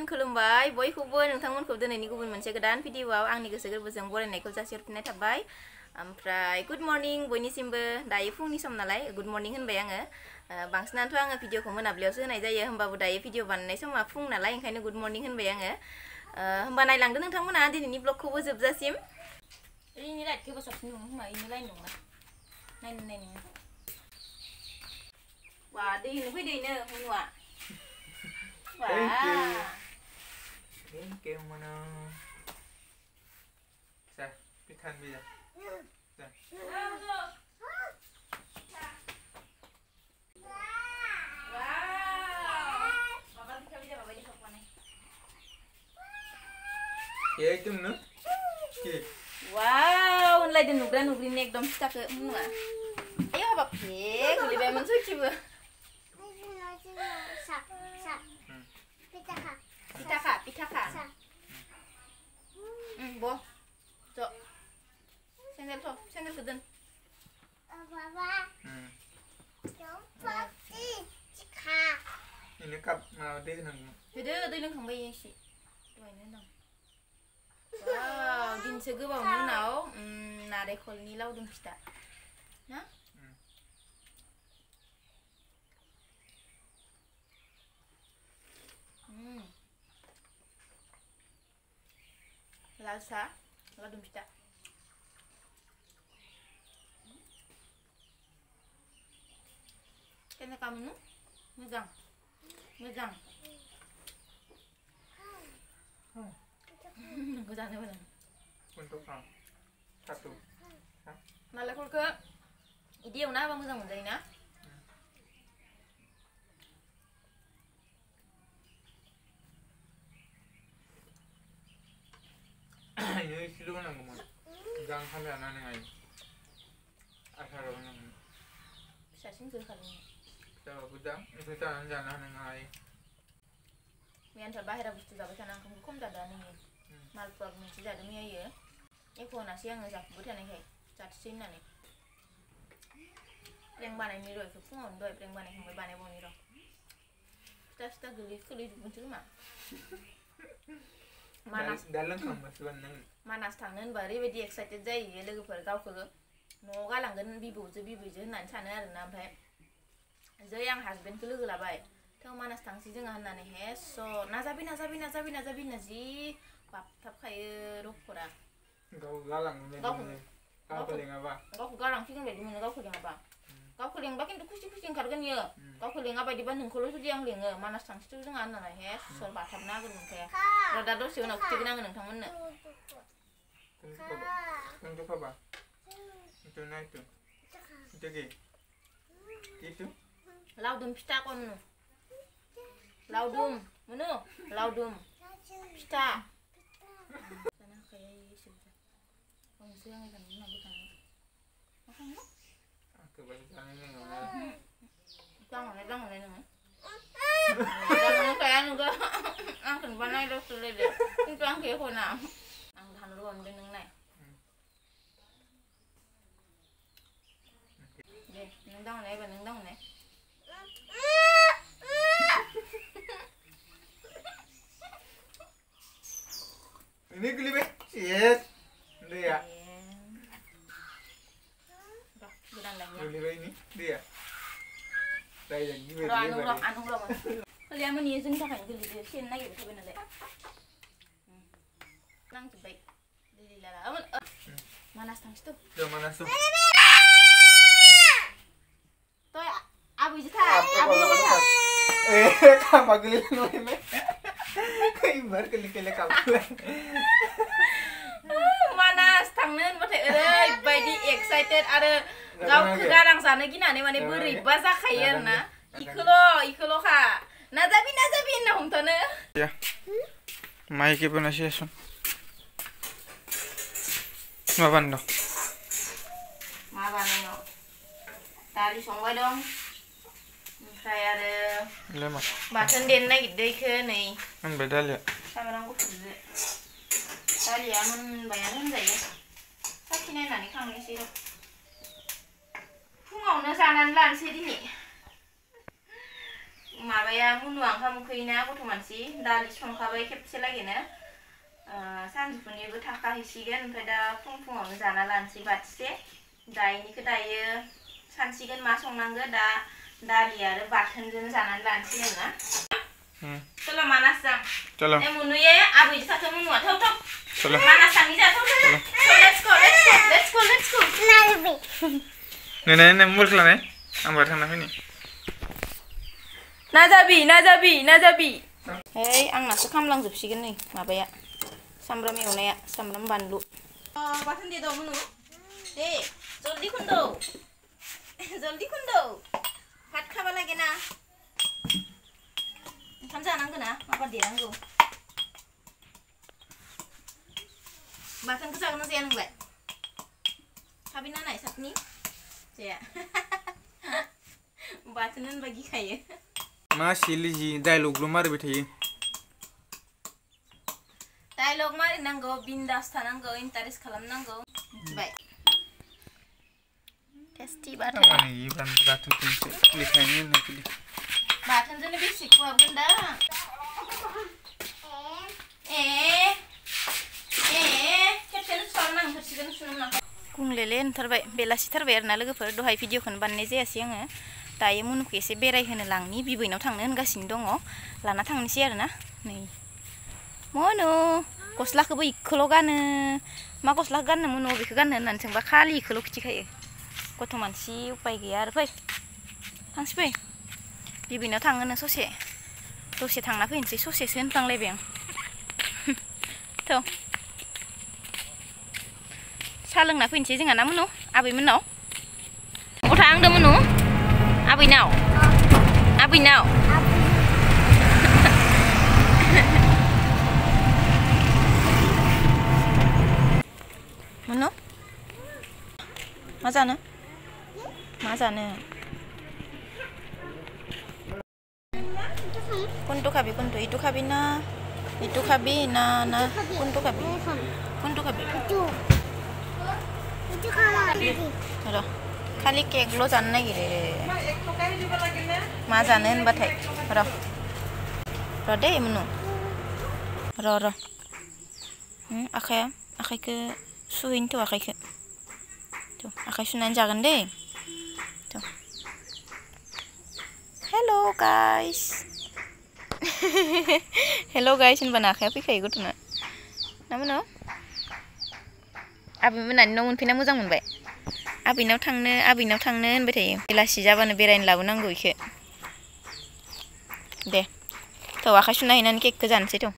खुलुमबाय बयखौबो नोंथांमोनखौ दिनैनि गुबुन मोनसे गोदान भिडिअआव आंनि गोसो गोरबोजों बरायनायखौ जासिहरफिननाय थाबाय। ओमफ्राय गुड मर्निं बयनिसिमबो दायो फुंनि सम नालाय गुड मर्निं होनबाय आङो। बांसिनाथ' आङो भिडिअखौ मोनाबिलियावसो होनाय जायो, होमबाबो दायो भिडिअ बानायनाय समा फुं नालाय ओंखायनो गुड मर्निं होनबाय आङो। होमबा नायलांदो नोंथांमोना दिनैनि ब्लगखौबो जोबजासिम। ओरैनो लाइटखौबो साबसिन दङ होमबा इनो लाइन दंना नायनो नोङो। वा दै होनो फैदो मुनुआ। Thank you, Mano. Sa, pitan bisa. Sa. Ya itu nu. Wow, nilai dan nugra nugri nek dom kita ke munuah. Ayo apa pek, lebih banyak masuk coba. Pitaka. Bo. Cok. Sendal kedun. Ini cup mau deh nang. Deh nang kambay sih. Tuai nang. Wow, din segebaw nunaw, narekol nilaw dun kita. Nah? Lalsa, ladum kita. Kena kamu nu, megang. Megang apa nih? Untuk apa? Satu. Malah kalau ke, ide yang apa megang megang ini? Ini situ kan nggak mau. Gang sampai anak nengai. Asal orang nggak. Bisa sih tuh kali ini. Coba gudang, itu jangan nengai. Mian terbahir habis tu dapat tanang kamu kom dah nih. Malpur mesti dah demi ya. Eko nasi yang ngejak buat nih kayak cat sin nih. Yang mana ini doy kepung, doy yang mana yang mana pun ini doy. Kita gelis muncul mah. Dalam kamar sebenarnya. Manas tangan bari bedi excited जायो लोगोफोर गावखौ न'आव गालांगोन बिबौजो होननानै सानो आरो ना। ओमफ्राय जै आं हासबेन्डखौ लोगो लाबाय थेव मानास थांसै जोंहा होननानै हेस' नाजाबि होनना जि बाबथाबखायो रखरा। गावखौ गालांसिगोन बायदि मोनो गावखौ लेङाबा। गावखौ लेंबा खिन्थु खुसि ओंखारगोन इयो। गावखौ लेङा बायदिबा नोंखौल' जुदि आं लेङो मानास थांसैथ' जोंहा होननानै हेस' बाथाबना होगोन मोनखाया। दा दसे उनाव खिथिगोन आङो नोंथांमोननो। Untuk apa? Itu naik tu. Itu ke? Itu? Laudum pita kon. Laudum, mana? Laudum. Pita. Sana kayak sudah. Kamu siang ikan mana bukan? Makan nggak? Aku baru tanya ni nggak. Jangan nih. Jangan kayak nggak. Angkat banai dah sulit deh. Itu angkat kau nak. Angkat run dengan neng. Deh, nendang nih. Ini kelibet, yes, dia. Dah, bukan lagi. Kelibet ini dia. Đây là những Rồi ăn không rồi mà. Kalian meni dừng tak kan geli dia sen lagi betul benar le. Nang cebai. Lilala. Manas tang situ. Yang mana tu? Toy abu jita. Abu jita. Kamu geli ni me. Ibar kali kamu. Manas tangan mate euy bayi excited ada gaw kegarang sana ginane mane boरैबा जाखायो आरो ना इखोल' खा नाजाबि होनना हमथानो Ya. Maiki pronunciation. Mabando. Mabano. Tadi संबाय दं. ओमफ्राय आरो Lema. बाथोन देनो नागिरदो इखो नै Ambil dalia. सामब्राम गुफुरजो दालिया मोनबायानो होनजायो साखि नायनानै खांनोसै र' फुङावनो जानानै लानोसै दिनै माबाया मुनुआ ओंखाम उखैयोना गथ' मानसि दालि संखाबाय खेबसे लागैनो सानजौफुनिबो थाखाहैसिगोन ओमफ्राय दा फुङावनो जाना लानोसै बाथिसे दाइनिखौ दायो सानसिगोन मा संनांगो दा दालि आरो बाथोनजों जानानै लानोसै आरोना चलो मानास जां चलो ए मुनुये आबैजों थाथो मुनुआ थाव थाव चलो मानास थांनि जा थाव थाव लेट्स गो नेने मबाइल खालामनाय आं बाहाय थांना फैनि नाजाबि hey आंनासो खामलांजोबसिगोन नै माबाया सामब्राम एवनाया सामब्राम बानलु बाथोन दे दो मुनु दे जल्दी खुन्दो भात खाबा लागे ना ओंखाम जानांगौ ना माबा देनांगौ बाथोनखौ जागोन ना जाया नोंलाय खाबिना नाय सातनि जाया बाथोन होनबा गिखायो मा सिलि जि डायलगल' मारिबाय थायो डायलग मारिनांगौ बिन्दास थानांगौ इन्टारेस्ट खालामनांगौ बाय टेस्टी बाथोन बाथोनजोंनो बेसे खहाबगोन दा खेबसेनो सुखानांगोन थोरसिखौनो सुनो मोनाखै गुंलेले होनथारबाय बेलासिथारबाय आरोना लोगोफोर दहाय भिडिअखौनो बानायनाय जायासै आङो दायो मुनुखौ एसे बेरायहोनो लांनि बिबैनाव थांनो होनगासिनो दङ लाना थांनोसै आरोना नै मनु गस्लाखौबो इखौल' गानो मा गस्ला गाननो मुनु बेखौ गाननो होननानै सोंबा खालि इखौल' खिथिखायो गथ' मानसि उपाय गैया आरो फै थांसै फै बिबैनाव थाङोनो ससे दसे थांना फैनोसै ससेसो होनफ्लांलायबाय आं थ' साहा लोंना फैनोसै जोंहा ना मुनु आबैमोननाव अबाव थांदों मुनु आबैनाव मुनु मा जानो kuntu kabi itu kabi na kuntu kabi itu kalau kali kek lo जानो नागिरो मा जानो होनबाथाय र' दे मुनु र' आखाइखौ सुहैनो थ' आखाइखौ आखाइ सुनानै जागोन दे थ' हेल' गाइस होनबानो आखाइया फैखायो गथ'ना ना मुनु आबैमोनानि न' मोनफैना मोजां मोनबाय आबैनाव थांनो होनबाय थायो बेलासि जाबानो बेरायनो लाबोनांगौ इखो दे थ' आखाइ सुना हैनानै केकखौ जानोसै थ'